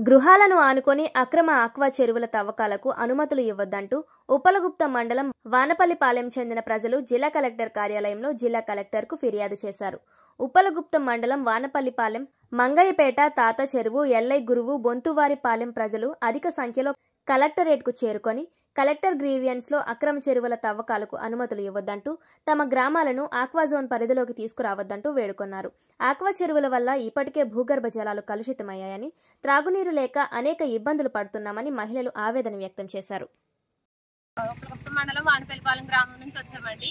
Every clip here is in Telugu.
గృహాలను ఆనుకొని అక్రమ ఆక్వా చెరువుల తవ్వకాలకు అనుమతులు ఇవ్వొద్దంటూ ఉప్పలగుప్తం మండలం వానపల్లిపాలెం చెందిన ప్రజలు జిల్లా కలెక్టర్ కార్యాలయంలో జిల్లా కలెక్టర్కు ఫిర్యాదు చేశారు. ఉప్పలగుప్తం మండలం వానపల్లిపాలెం, మంగయ్యపేట, తాత చెరువు, ఎల్లై గురువు, బొంతువారిపాలెం ప్రజలు అధిక సంఖ్యలో కలెక్టరేట్కు చేరుకొని కలెక్టర్ గ్రీవియన్స్లో అక్రమ చెరువుల తవ్వకాలకు అనుమతులు ఇవ్వొద్దంటూ, తమ గ్రామాలను ఆక్వాజోన్ పరిధిలోకి తీసుకురావద్దంటూ వేడుకొన్నారు. ఆక్వా చెరువుల వల్ల ఇప్పటికే భూగర్భ జలాలు కలుషితమయ్యాయని, త్రాగునీరు లేక అనేక ఇబ్బందులు పడుతున్నామని మహిళలు ఆవేదన వ్యక్తం చేశారు. ఉప్పలగుప్తం మండలం వానపల్లిపాలెం గ్రామం నుంచి వచ్చామండి.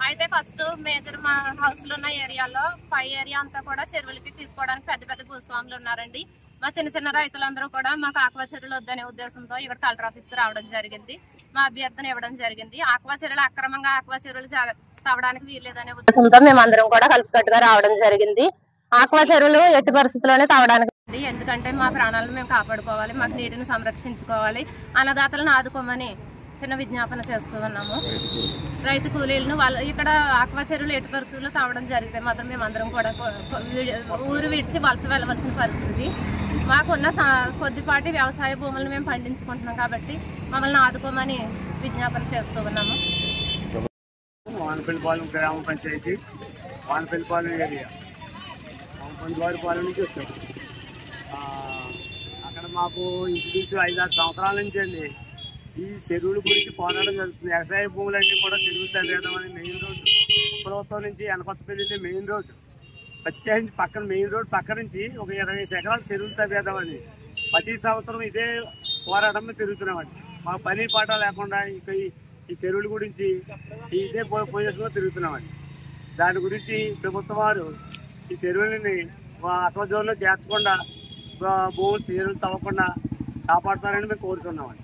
అయితే ఫస్ట్ మేజర్ మా హౌస్ లో ఉన్న ఏరియాలో పై ఏరియా అంతా కూడా చెరువులకి తీసుకోవడానికి పెద్ద పెద్ద భూస్వాములు ఉన్నారండి. మా చిన్న చిన్న రైతులందరూ కూడా మాకు ఆక్వా చెరువులు వద్దనే ఉద్దేశంతో ఇక్కడ కలెక్టర్ ఆఫీస్కి రావడం జరిగింది. మా అభ్యర్థన ఇవ్వడం జరిగింది. ఆక్వా చెరువులు అక్రమంగా ఆక్వా చెరువులు తవ్వడానికి వీల్లేదనే ఉద్దేశంతో మేమందరం కూడా కలిసికట్టుగా రావడం జరిగింది. ఆక్వా చెరువులు ఎట్టి పరిస్థితుల్లోనే తవ్వడానికి, ఎందుకంటే మా ప్రాణాలను మేము కాపాడుకోవాలి, మాకు నీటిని సంరక్షించుకోవాలి, అన్నదాతలను ఆదుకోమని చిన్న విజ్ఞాపన చేస్తూ ఉన్నాము. రైతు కూలీలను వాళ్ళు ఇక్కడ ఆక్వా చెరువులు ఎట్టి పరిస్థితుల్లో తవ్వడం జరిగితే మాత్రం మేమందరం కూడా ఊరు విడిచి వలస వెళ్ళవలసిన పరిస్థితి. మాకున్న కొద్దిపాటి వ్యవసాయ భూములను మేము పండించుకుంటున్నాం కాబట్టి మమ్మల్ని ఆదుకోమని విజ్ఞాపన చేస్తూ ఉన్నాము. వానపల్లిపాలెం గ్రామ పంచాయతీ, వానపల్లిపాలెం ఏరియా, బొంతువారిపాలెం నుంచి వచ్చాము. అక్కడ మాకు ఇంచుమించు 5-6 సంవత్సరాల నుంచి అండి ఈ చెరువుల గురించి పోరాటం జరుగుతుంది. వ్యవసాయ భూములన్నీ కూడా చెరువులు తవ్వేద్దామని మెయిన్ రోడ్డు ఉప్పలగుప్తం నుంచి ఎనకొత్తపల్లి మెయిన్ రోడ్డు, ప్రత్యేకించి పక్కన మెయిన్ రోడ్ పక్క నుంచి ఒక 25 ఎకరాలు చెరువులు తవ్వేద్దామని ప్రతి సంవత్సరం ఇదే పోరాటం తిరుగుతున్నామండి. మాకు పని పాట లేకుండా ఇక ఈ చెరువుల గురించి ఇదే పొజిషన్లో తిరుగుతున్నామండి. దాని గురించి ప్రభుత్వం వారు ఈ చెరువులని అక్వా జోన్లో చేర్చకుండా భూములు చెరువులు తవ్వకుండా కాపాడుతారని మేము కోరుతున్నామండి.